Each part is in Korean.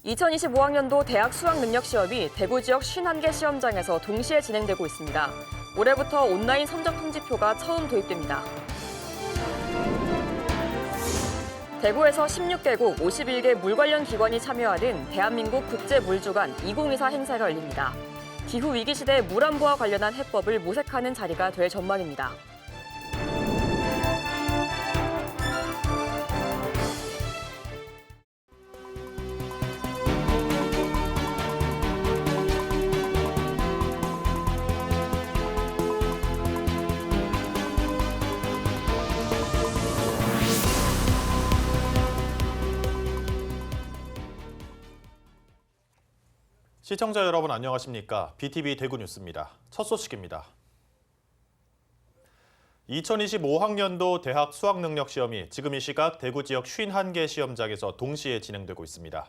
2025학년도 대학 수학능력시험이 대구 지역 51개 시험장에서 동시에 진행되고 있습니다. 올해부터 온라인 성적 통지표가 처음 도입됩니다. 대구에서 16개국 51개 물 관련 기관이 참여하는 대한민국 국제물주간 2024 행사가 열립니다. 기후위기 시대 물 안보와 관련한 해법을 모색하는 자리가 될 전망입니다. 시청자 여러분 안녕하십니까? BTV 대구 뉴스입니다. 첫 소식입니다. 2025학년도 대학 수학능력시험이 지금 이 시각 대구 지역 51개 시험장에서 동시에 진행되고 있습니다.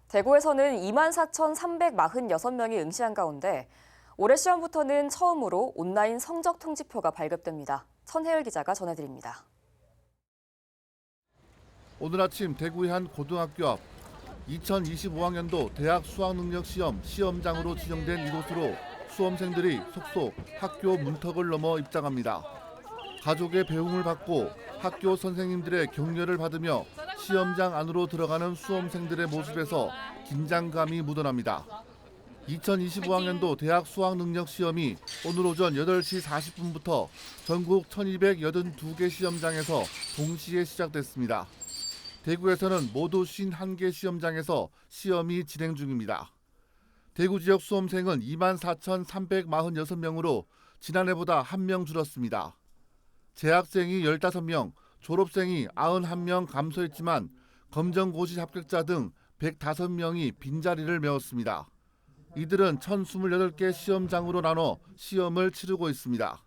대구에서는 24,346명이 응시한 가운데 올해 시험부터는 처음으로 온라인 성적 통지표가 발급됩니다. 천혜열 기자가 전해드립니다. 오늘 아침 대구의 한 고등학교 앞 2025학년도 대학 수학능력시험 시험장으로 지정된 이곳으로 수험생들이 속속 학교 문턱을 넘어 입장합니다. 가족의 배웅을 받고 학교 선생님들의 격려를 받으며 시험장 안으로 들어가는 수험생들의 모습에서 긴장감이 묻어납니다. 2025학년도 대학 수학능력시험이 오늘 오전 8시 40분부터 전국 1282개 시험장에서 동시에 시작됐습니다. 대구에서는 모두 51개 시험장에서 시험이 진행 중입니다. 대구 지역 수험생은 24,346명으로 지난해보다 1명 줄었습니다. 재학생이 15명, 졸업생이 91명 감소했지만 검정고시 합격자 등 105명이 빈자리를 메웠습니다. 이들은 1,028개 시험장으로 나눠 시험을 치르고 있습니다.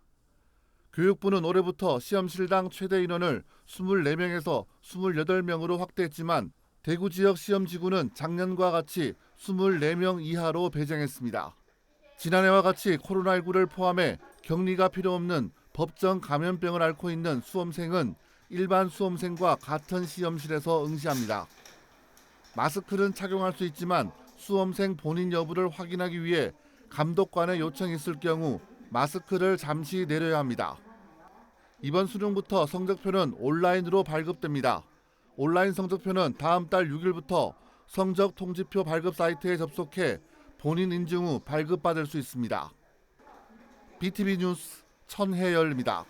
교육부는 올해부터 시험실당 최대 인원을 24명에서 28명으로 확대했지만 대구 지역 시험지구는 작년과 같이 24명 이하로 배정했습니다. 지난해와 같이 코로나19를 포함해 격리가 필요 없는 법정 감염병을 앓고 있는 수험생은 일반 수험생과 같은 시험실에서 응시합니다. 마스크는 착용할 수 있지만 수험생 본인 여부를 확인하기 위해 감독관의 요청이 있을 경우 마스크를 잠시 내려야 합니다. 이번 수능부터 성적표는 온라인으로 발급됩니다. 온라인 성적표는 다음 달 6일부터 성적 통지표 발급 사이트에 접속해 본인 인증 후 발급받을 수 있습니다. BTV 뉴스 천혜열입니다.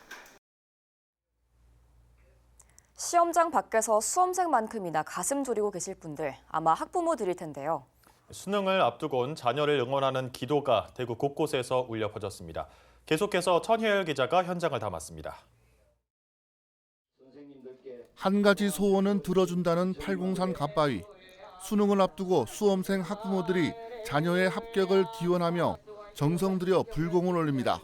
시험장 밖에서 수험생만큼이나 가슴 졸이고 계실 분들 아마 학부모들일 텐데요. 수능을 앞두고 온 자녀를 응원하는 기도가 대구 곳곳에서 울려 퍼졌습니다. 계속해서 천혜열 기자가 현장을 담았습니다. 한 가지 소원은 들어준다는 팔공산 갓바위. 수능을 앞두고 수험생 학부모들이 자녀의 합격을 기원하며 정성 들여 불공을 올립니다.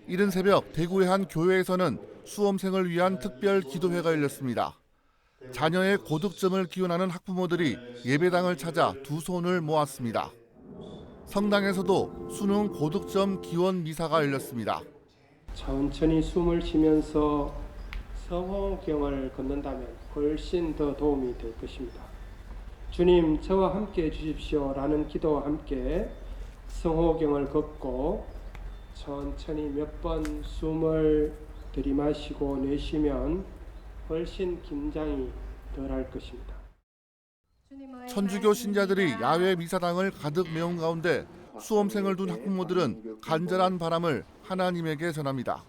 이른 새벽 대구의 한 교회에서는 수험생을 위한 특별 기도회가 열렸습니다. 자녀의 고득점을 기원하는 학부모들이 예배당을 찾아 두 손을 모았습니다. 성당에서도 수능 고득점 기원 미사가 열렸습니다. 천천히 숨을 쉬면서 성호경을 걷는다면 훨씬 더 도움이 될 것입니다. 주님, 저와 함께 해주십시오라는 기도와 함께 성호경을 걷고 천천히 몇 번 숨을 들이마시고 내쉬면 훨씬 긴장이 덜할 것입니다. 천주교 신자들이 야외 미사당을 가득 메운 가운데 수험생을 둔 학부모들은 간절한 바람을 하나님에게 전합니다.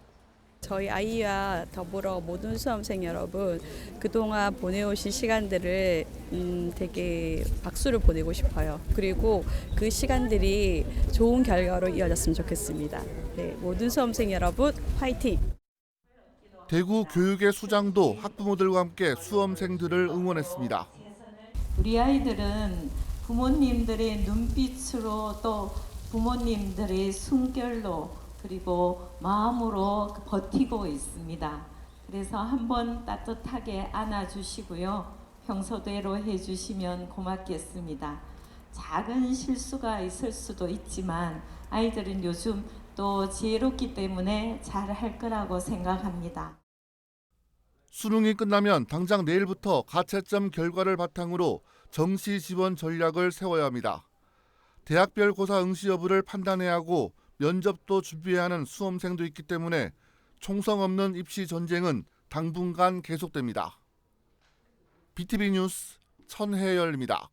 저희 아이와 더불어 모든 수험생 여러분, 그동안 보내오신 시간들을 되게 박수를 보내고 싶어요. 그리고 그 시간들이 좋은 결과로 이어졌으면 좋겠습니다. 네, 모든 수험생 여러분 화이팅! 대구 교육의 수장도 학부모들과 함께 수험생들을 응원했습니다. 우리 아이들은 부모님들의 눈빛으로 또 부모님들의 숨결로 그리고 마음으로 버티고 있습니다. 그래서 한번 따뜻하게 안아주시고요. 평소대로 해주시면 고맙겠습니다. 작은 실수가 있을 수도 있지만 아이들은 요즘 또 지혜롭기 때문에 잘 할 거라고 생각합니다. 수능이 끝나면 당장 내일부터 가채점 결과를 바탕으로 정시 지원 전략을 세워야 합니다. 대학별 고사 응시 여부를 판단해야 하고 면접도 준비해야 하는 수험생도 있기 때문에 총성 없는 입시 전쟁은 당분간 계속됩니다. BTV 뉴스 천혜열입니다.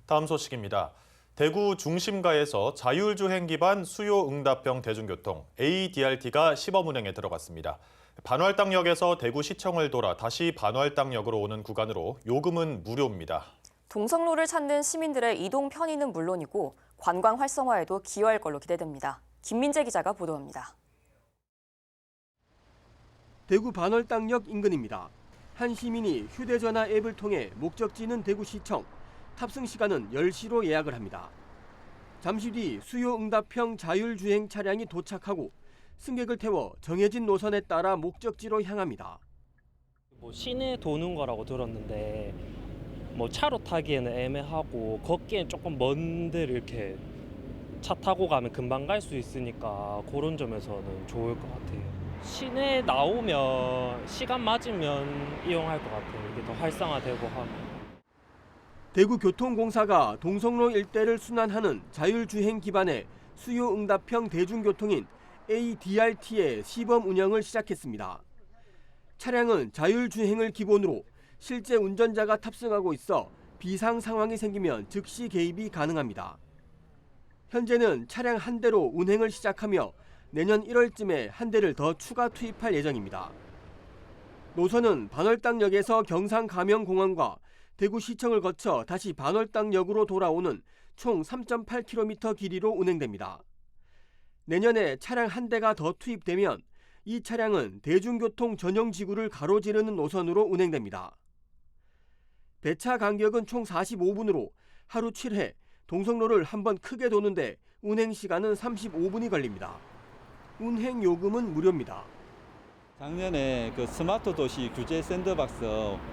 다음 소식입니다. 대구 중심가에서 자율주행 기반 수요응답형 대중교통 ADRT가 시범 운행에 들어갔습니다. 반월당역에서 대구시청을 돌아 다시 반월당역으로 오는 구간으로 요금은 무료입니다. 동성로를 찾는 시민들의 이동 편의는 물론이고 관광 활성화에도 기여할 걸로 기대됩니다. 김민재 기자가 보도합니다. 대구 반월당역 인근입니다. 한 시민이 휴대전화 앱을 통해 목적지는 대구시청, 탑승 시간은 10시로 예약을 합니다. 잠시 뒤 수요응답형 자율주행 차량이 도착하고 승객을 태워 정해진 노선에 따라 목적지로 향합니다. 시내 도는 거라고 들었는데 차로 타기에는 애매하고 걷기엔 조금 먼 데를 이렇게 차 타고 가면 금방 갈 수 있으니까 그런 점에서는 좋을 것 같아요. 시내에 나오면 시간 맞으면 이용할 것 같아요. 이게 더 활성화되고 하고. 대구교통공사가 동성로 일대를 순환하는 자율주행 기반의 수요응답형 대중교통인 ADRT의 시범 운영을 시작했습니다. 차량은 자율주행을 기본으로 실제 운전자가 탑승하고 있어 비상 상황이 생기면 즉시 개입이 가능합니다. 현재는 차량 한 대로 운행을 시작하며 내년 1월쯤에 한 대를 더 추가 투입할 예정입니다. 노선은 반월당역에서 경상가명공원과 대구시청을 거쳐 다시 반월당역으로 돌아오는 총 3.8km 길이로 운행됩니다. 내년에 차량 한 대가 더 투입되면 이 차량은 대중교통 전용 지구를 가로지르는 노선으로 운행됩니다. 배차 간격은 총 45분으로 하루 7회 동성로를 한 번 크게 도는데 운행 시간은 35분이 걸립니다. 운행 요금은 무료입니다. 작년에 스마트 도시 규제 샌드박스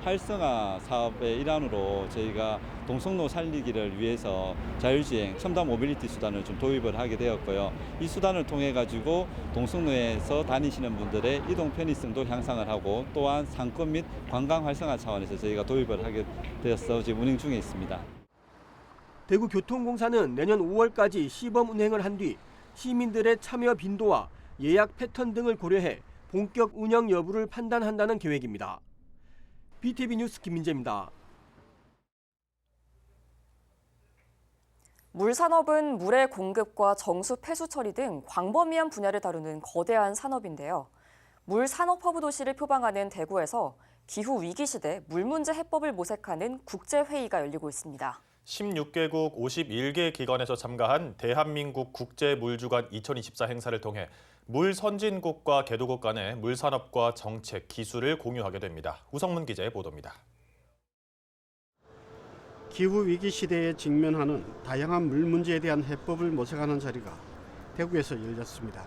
활성화 사업의 일환으로 저희가 동성로 살리기를 위해서 자율주행 첨단 모빌리티 수단을 좀 도입을 하게 되었고요. 이 수단을 통해 가지고 동성로에서 다니시는 분들의 이동 편의성도 향상을 하고 또한 상권 및 관광 활성화 차원에서 저희가 도입을 하게 되어서 지금 운행 중에 있습니다. 대구교통공사는 내년 5월까지 시범 운행을 한 뒤 시민들의 참여 빈도와 예약 패턴 등을 고려해 본격 운영 여부를 판단한다는 계획입니다. BTV 뉴스 김민재입니다. 물산업은 물의 공급과 정수 폐수 처리 등 광범위한 분야를 다루는 거대한 산업인데요. 물산업허브 도시를 표방하는 대구에서 기후 위기 시대 물 문제 해법을 모색하는 국제회의가 열리고 있습니다. 16개국 51개 기관에서 참가한 대한민국 국제물주관 2024 행사를 통해 물 선진국과 개도국 간의 물산업과 정책, 기술을 공유하게 됩니다. 우성문 기자의 보도입니다. 기후위기 시대에 직면하는 다양한 물 문제에 대한 해법을 모색하는 자리가 대구에서 열렸습니다.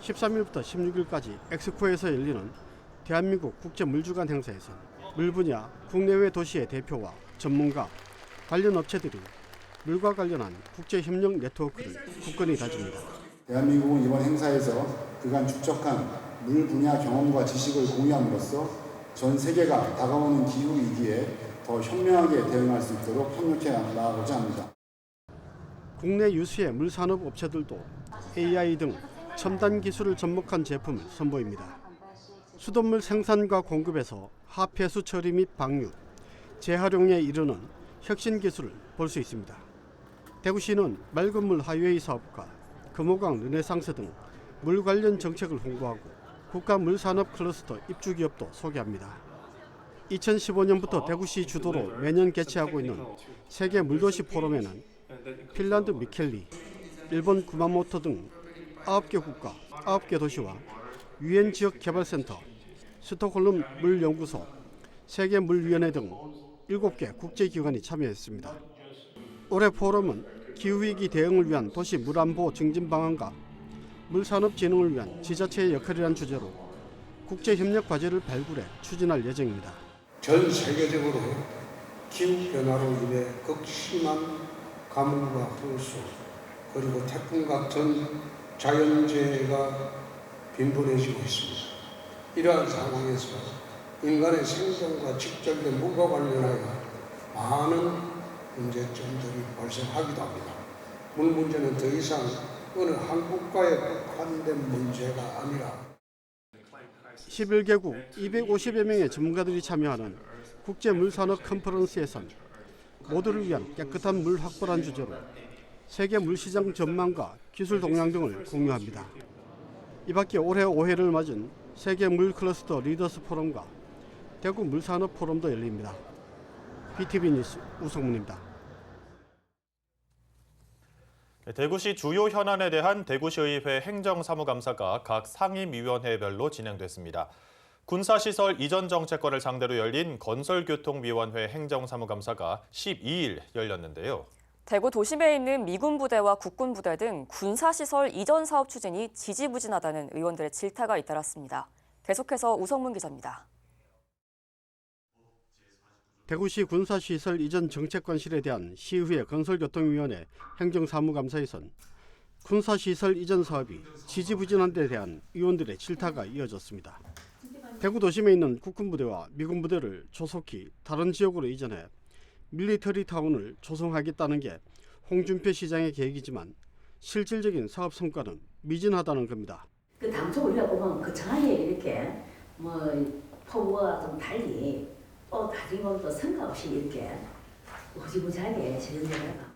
13일부터 16일까지 엑스포에서 열리는 대한민국 국제물주관 행사에서는 물 분야 국내외 도시의 대표와 전문가, 관련 업체들이 물과 관련한 국제협력 네트워크를 굳건히 다집니다. 대한민국은 이번 행사에서 그간 축적한 물 분야 경험과 지식을 공유함으로써 전 세계가 다가오는 기후 위기에 더 현명하게 대응할 수 있도록 협력해 나가고자 합니다. 국내 유수의 물산업 업체들도 AI 등 첨단 기술을 접목한 제품을 선보입니다. 수돗물 생산과 공급에서 하폐수 처리 및 방류, 재활용에 이르는 혁신 기술을 볼 수 있습니다. 대구시는 맑은 물 하이웨이 사업과 금호강 르네상스 등 물 관련 정책을 홍보하고 국가 물산업 클러스터 입주 기업도 소개합니다. 2015년부터 대구시 주도로 매년 개최하고 있는 세계 물도시 포럼에는 핀란드 미켈리, 일본 구마모토 등 9개 국가, 9개 도시와 유엔 지역 개발센터, 스톡홀름 물연구소, 세계물위원회 등 7개 국제기관이 참여했습니다. 올해 포럼은 기후위기 대응을 위한 도시 물안보 증진 방안과 물산업 진흥을 위한 지자체의 역할이란 주제로 국제협력 과제를 발굴해 추진할 예정입니다. 전 세계적으로 기후변화로 인해 극심한 가뭄과 홍수 그리고 태풍 같은 자연재해가 빈번해지고 있습니다. 이러한 상황에서 인간의 생존과 직접된 물과 관련하여 많은 문제점들이 발생하기도 합니다. 물 문제는 더 이상 어느 한 국가에 국한된 문제가 아니라 11개국 250여 명의 전문가들이 참여하는 국제물산업 컨퍼런스에선 모두를 위한 깨끗한 물 확보란 주제로 세계 물시장 전망과 기술 동향 등을 공유합니다. 이 밖에 올해 5회를 맞은 세계 물 클러스터 리더스 포럼과 대구 물산업 포럼도 열립니다. BTV 뉴스 우성문입니다. 대구시 주요 현안에 대한 대구시의회 행정사무감사가 각 상임위원회별로 진행됐습니다. 군사시설 이전 정책관을 상대로 열린 건설교통위원회 행정사무감사가 12일 열렸는데요. 대구 도심에 있는 미군 부대와 국군 부대 등 군사시설 이전 사업 추진이 지지부진하다는 의원들의 질타가 잇따랐습니다. 계속해서 우성문 기자입니다. 대구시 군사시설 이전 정책관실에 대한 시의회 건설교통위원회 행정사무감사에선 군사시설 이전 사업이 지지부진한 데 대한 의원들의 질타가 이어졌습니다. 대구 도심에 있는 국군부대와 미군부대를 조속히 다른 지역으로 이전해 밀리터리 타운을 조성하겠다는 게 홍준표 시장의 계획이지만 실질적인 사업 성과는 미진하다는 겁니다. 그 당초 우리가 보면 거창하게 이렇게 포부와 좀 달리 또 나중에 보면 또 성과 없이 이렇게 흐지부지하게 진행되다가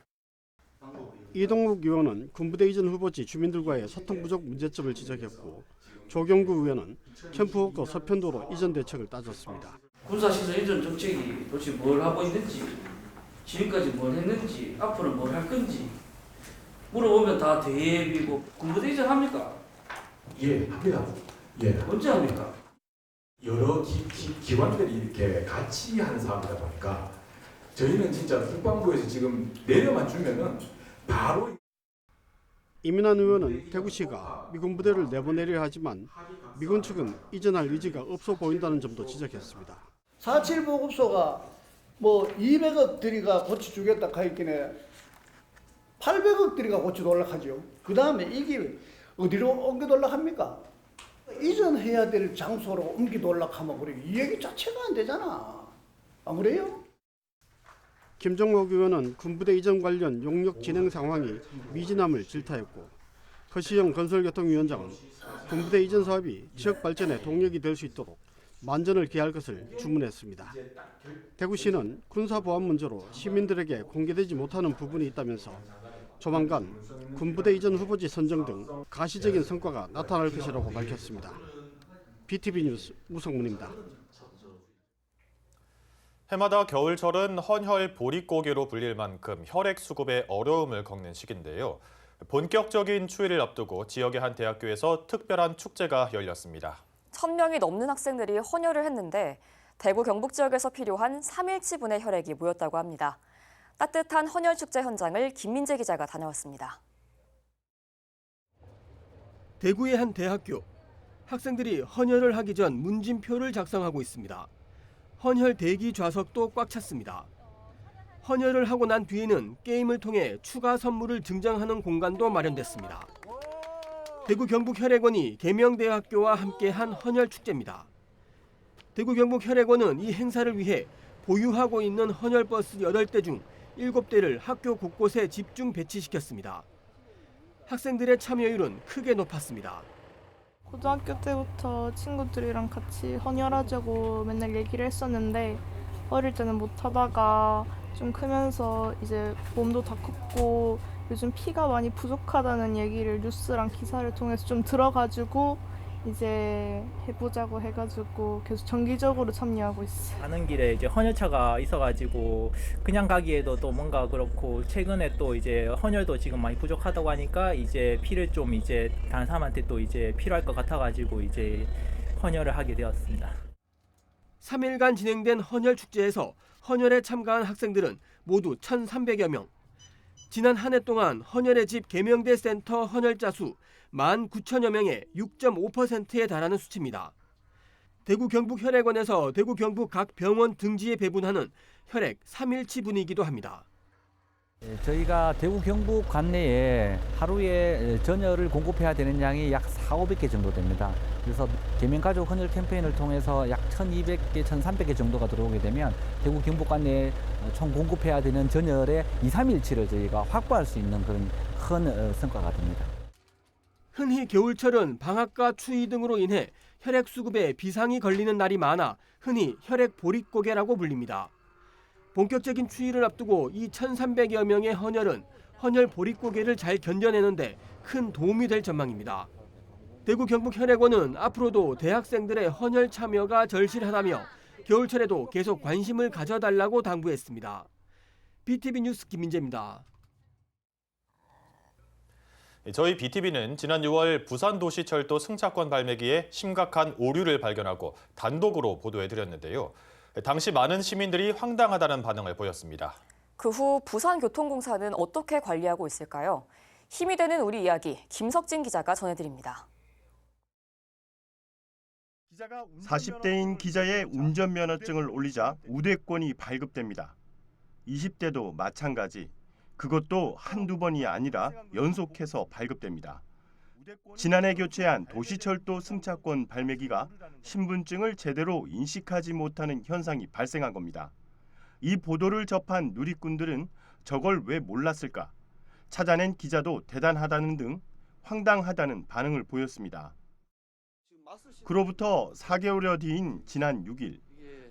이동욱 의원은 군부대 이전 후보지 주민들과의 소통 부족 문제점을 지적했고 조경구 의원은 캠프워커 서편도로 이전 대책을 따졌습니다. 군사시설 이전 정책이 도대체 뭘 하고 있는지, 지금까지 뭘 했는지, 앞으로 뭘 할 건지 물어보면 다 대비고 군부대 이전 합니까? 예, 합니다. 예. 언제 합니까? 여러 기관들이 이렇게 같이 하는 사업이다 보니까 저희는 진짜 국방부에서 지금 내려만 주면은 바로. 이민환 의원은 대구시가 미군 부대를 내보내려 하지만 미군 측은 이전할 의지가 없어 보인다는 점도 지적했습니다. 4.7 보급소가 200억 들이가 고쳐주겠다 하였기에 800억 들이가 고쳐달라 하죠. 그 다음에 이게 어디로 옮겨달라 합니까? 이전해야 될 장소로 옮겨달라 하면 그래 이 얘기 자체가 안 되잖아. 안 그래요? 김종목 의원은 군부대 이전 관련 용역 진행 상황이 미진함을 질타했고 허시영 건설교통위원장은 군부대 이전 사업이 지역 발전에 동력이 될 수 있도록 만전을 기할 것을 주문했습니다. 대구시는 군사보안 문제로 시민들에게 공개되지 못하는 부분이 있다면서 조만간 군부대 이전 후보지 선정 등 가시적인 성과가 나타날 것이라고 밝혔습니다. BTV 뉴스 우성문입니다. 해마다 겨울철은 헌혈 보릿고개로 불릴 만큼 혈액 수급에 어려움을 겪는 시기인데요. 본격적인 추위를 앞두고 지역의 한 대학교에서 특별한 축제가 열렸습니다. 1,000명이 넘는 학생들이 헌혈을 했는데 대구 경북 지역에서 필요한 3일치분의 혈액이 모였다고 합니다. 따뜻한 헌혈 축제 현장을 김민재 기자가 다녀왔습니다. 대구의 한 대학교. 학생들이 헌혈을 하기 전 문진표를 작성하고 있습니다. 헌혈 대기 좌석도 꽉 찼습니다. 헌혈을 하고 난 뒤에는 게임을 통해 추가 선물을 증정하는 공간도 마련됐습니다. 대구 경북혈액원이 계명대학교와 함께한 헌혈 축제입니다. 대구 경북혈액원은 이 행사를 위해 보유하고 있는 헌혈버스 8대 중 7대를 학교 곳곳에 집중 배치시켰습니다. 학생들의 참여율은 크게 높았습니다. 고등학교 때부터 친구들이랑 같이 헌혈하자고 맨날 얘기를 했었는데 어릴 때는 못하다가 좀 크면서 이제 몸도 다 컸고 요즘 피가 많이 부족하다는 얘기를 뉴스랑 기사를 통해서 좀 들어가지고 이제 해보자고 해가지고 계속 정기적으로 참여하고 있어요. 가는 길에 이제 헌혈차가 있어가지고 그냥 가기에도 또 뭔가 그렇고 최근에 또 이제 헌혈도 지금 많이 부족하다고 하니까 이제 피를 좀 이제 다른 사람한테 또 이제 필요할 것 같아가지고 이제 헌혈을 하게 되었습니다. 3일간 진행된 헌혈 축제에서 헌혈에 참가한 학생들은 모두 1,300여 명. 지난 한 해 동안 헌혈의 집 계명대 센터 헌혈자 수 19,000여 명의 6.5%에 달하는 수치입니다. 대구 경북혈액원에서 대구 경북 각 병원 등지에 배분하는 혈액 3일치 분이기도 합니다. 저희가 대구 경북 관내에 하루에 전열을 공급해야 되는 양이 약 4,500개 정도 됩니다. 그래서 계면가족 헌혈 캠페인을 통해서 약 1,200개, 1,300개 정도가 들어오게 되면 대구 경북 관내에 총 공급해야 되는 전열의 2, 3일치를 저희가 확보할 수 있는 그런 큰 성과가 됩니다. 흔히 겨울철은 방학과 추위 등으로 인해 혈액 수급에 비상이 걸리는 날이 많아 흔히 혈액 보릿고개라고 불립니다. 본격적인 추위를 앞두고 이 1,300여 명의 헌혈은 헌혈 보릿고개를 잘 견뎌내는데 큰 도움이 될 전망입니다. 대구 경북혈액원은 앞으로도 대학생들의 헌혈 참여가 절실하다며 겨울철에도 계속 관심을 가져달라고 당부했습니다. BTV 뉴스 김민재입니다. 저희 BTV는 지난 6월 부산도시철도 승차권 발매기에 심각한 오류를 발견하고 단독으로 보도해드렸는데요. 당시 많은 시민들이 황당하다는 반응을 보였습니다. 그 후 부산교통공사는 어떻게 관리하고 있을까요? 힘이 되는 우리 이야기, 김석진 기자가 전해드립니다. 40대인 기자의 운전면허증을 올리자 우대권이 발급됩니다. 20대도 마찬가지. 그것도 한두 번이 아니라 연속해서 발급됩니다. 지난해 교체한 도시철도 승차권 발매기가 신분증을 제대로 인식하지 못하는 현상이 발생한 겁니다. 이 보도를 접한 누리꾼들은 저걸 왜 몰랐을까? 찾아낸 기자도 대단하다는 등 황당하다는 반응을 보였습니다. 그로부터 4개월여 뒤인 지난 6일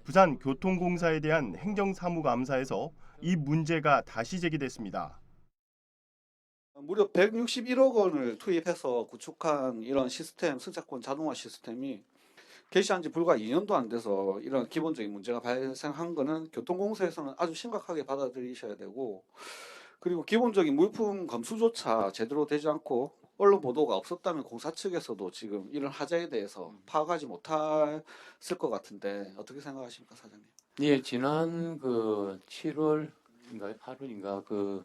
부산교통공사에 대한 행정사무감사에서 이 문제가 다시 제기됐습니다. 무려 161억 원을 투입해서 구축한 이런 시스템, 승차권 자동화 시스템이 개시한 지 불과 2년도 안 돼서 이런 기본적인 문제가 발생한 거는 교통공사에서는 아주 심각하게 받아들이셔야 되고, 그리고 기본적인 물품 검수조차 제대로 되지 않고 언론 보도가 없었다면 공사 측에서도 지금 이런 하자에 대해서 파악하지 못했을 것 같은데 어떻게 생각하십니까, 사장님? 예, 지난 7월인가 8월인가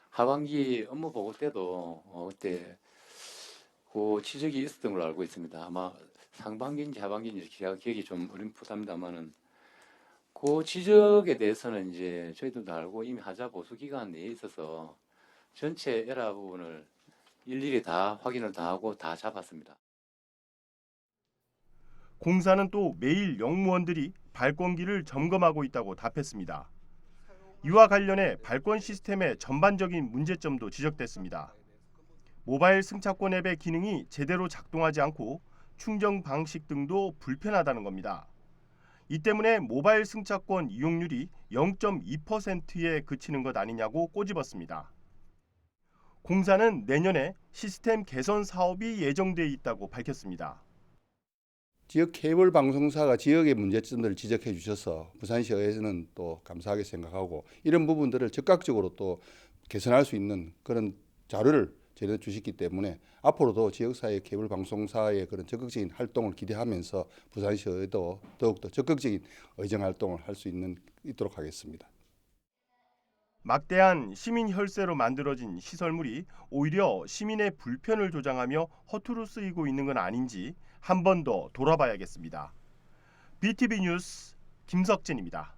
하반기 업무 보고 때도 그때 그 지적이 있었던 걸로 알고 있습니다. 아마 상반기인지 하반기인지 제가 기억이 좀 어림풋합니다만은 그 지적에 대해서는 이제 저희들도 알고 이미 하자 보수 기간 내에 있어서 전체 에러 부분을 일일이 다 확인을 다 하고 다 잡았습니다. 공사는 또 매일 영무원들이 발권기를 점검하고 있다고 답했습니다. 이와 관련해 발권 시스템의 전반적인 문제점도 지적됐습니다. 모바일 승차권 앱의 기능이 제대로 작동하지 않고 충전 방식 등도 불편하다는 겁니다. 이 때문에 모바일 승차권 이용률이 0.2%에 그치는 것 아니냐고 꼬집었습니다. 공사는 내년에 시스템 개선 사업이 예정돼 있다고 밝혔습니다. 지역 케이블 방송사가 지역의 문제점들을 지적해 주셔서 부산시의회는 또 감사하게 생각하고 이런 부분들을 적극적으로 또 개선할 수 있는 그런 자료를 저희가 주셨기 때문에 앞으로도 지역사회 케이블 방송사의 그런 적극적인 활동을 기대하면서 부산시의회도 더욱더 적극적인 의정 활동을 할 수 있도록 하겠습니다. 막대한 시민 혈세로 만들어진 시설물이 오히려 시민의 불편을 조장하며 허투루 쓰이고 있는 건 아닌지 한 번 더 돌아봐야겠습니다. BTV 뉴스 김석진입니다.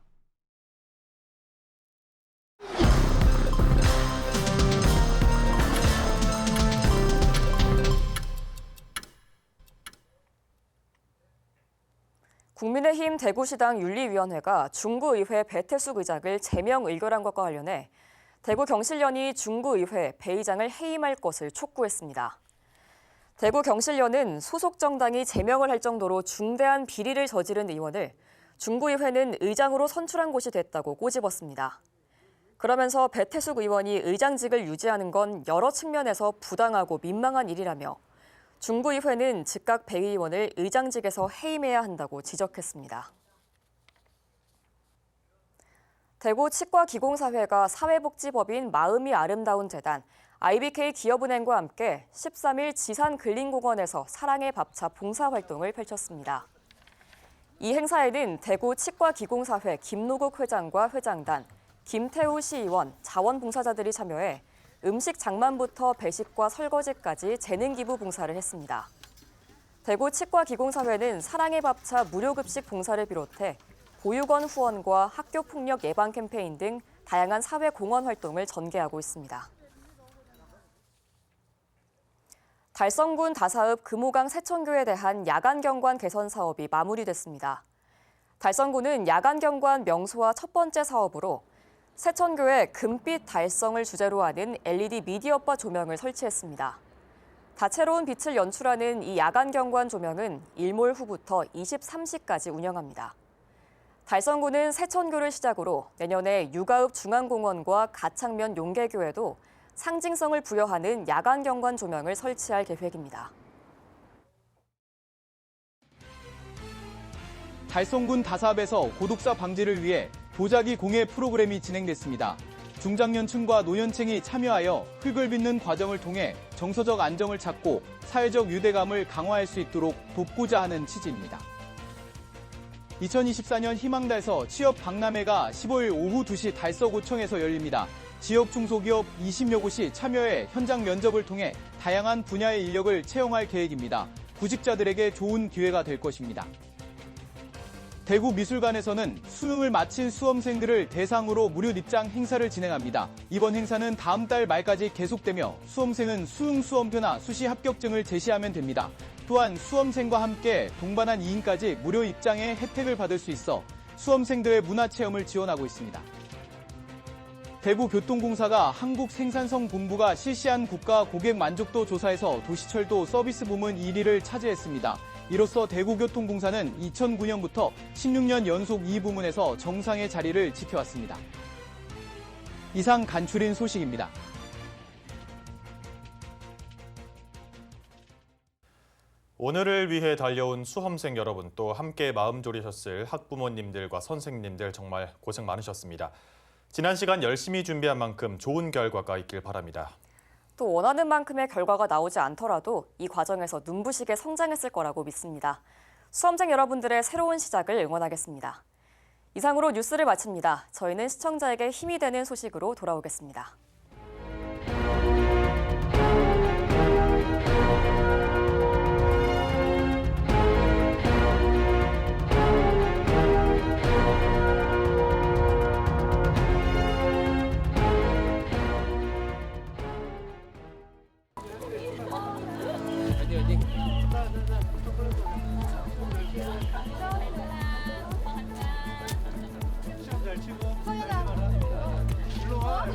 국민의힘 대구시당 윤리위원회가 중구의회 배태숙 의장을 제명 의결한 것과 관련해 대구 경실련이 중구의회 배 의장을 해임할 것을 촉구했습니다. 대구 경실련은 소속 정당이 제명을 할 정도로 중대한 비리를 저지른 의원을 중구의회는 의장으로 선출한 곳이 됐다고 꼬집었습니다. 그러면서 배태숙 의원이 의장직을 유지하는 건 여러 측면에서 부당하고 민망한 일이라며 중구의회는 즉각 배 의원을 의장직에서 해임해야 한다고 지적했습니다. 대구 치과기공사회가 사회복지법인 마음이 아름다운 재단, IBK 기업은행과 함께 13일 지산근린공원에서 사랑의 밥차 봉사활동을 펼쳤습니다. 이 행사에는 대구 치과기공사회 김노국 회장과 회장단, 김태우 시의원, 자원봉사자들이 참여해 음식 장만부터 배식과 설거지까지 재능기부 봉사를 했습니다. 대구 치과기공사회는 사랑의 밥차 무료급식 봉사를 비롯해 보육원 후원과 학교폭력 예방 캠페인 등 다양한 사회 공헌 활동을 전개하고 있습니다. 달성군 다사읍 금호강 세천교에 대한 야간 경관 개선 사업이 마무리됐습니다. 달성군은 야간 경관 명소화 첫 번째 사업으로 세천교에 금빛 달성을 주제로 하는 LED 미디어바 조명을 설치했습니다. 다채로운 빛을 연출하는 이 야간 경관 조명은 일몰 후부터 23시까지 운영합니다. 달성군은 세천교를 시작으로 내년에 유가읍 중앙공원과 가창면 용계교에도 상징성을 부여하는 야간 경관 조명을 설치할 계획입니다. 달성군 다사읍에서 고독사 방지를 위해 도자기 공예 프로그램이 진행됐습니다. 중장년층과 노년층이 참여하여 흙을 빚는 과정을 통해 정서적 안정을 찾고 사회적 유대감을 강화할 수 있도록 돕고자 하는 취지입니다. 2024년 희망달서 취업 박람회가 15일 오후 2시 달서구청에서 열립니다. 지역 중소기업 20여 곳이 참여해 현장 면접을 통해 다양한 분야의 인력을 채용할 계획입니다. 구직자들에게 좋은 기회가 될 것입니다. 대구미술관에서는 수능을 마친 수험생들을 대상으로 무료 입장 행사를 진행합니다. 이번 행사는 다음 달 말까지 계속되며 수험생은 수능수험표나 수시 합격증을 제시하면 됩니다. 또한 수험생과 함께 동반한 2인까지 무료 입장의 혜택을 받을 수 있어 수험생들의 문화체험을 지원하고 있습니다. 대구교통공사가 한국생산성본부가 실시한 국가 고객 만족도 조사에서 도시철도 서비스 부문 1위를 차지했습니다. 이로써 대구교통공사는 2009년부터 16년 연속 이 부문에서 정상의 자리를 지켜왔습니다. 이상 간추린 소식입니다. 오늘을 위해 달려온 수험생 여러분, 또 함께 마음 졸이셨을 학부모님들과 선생님들 정말 고생 많으셨습니다. 지난 시간 열심히 준비한 만큼 좋은 결과가 있길 바랍니다. 또 원하는 만큼의 결과가 나오지 않더라도 이 과정에서 눈부시게 성장했을 거라고 믿습니다. 수험생 여러분들의 새로운 시작을 응원하겠습니다. 이상으로 뉴스를 마칩니다. 저희는 시청자에게 힘이 되는 소식으로 돌아오겠습니다. 잘 치고. 일로 와.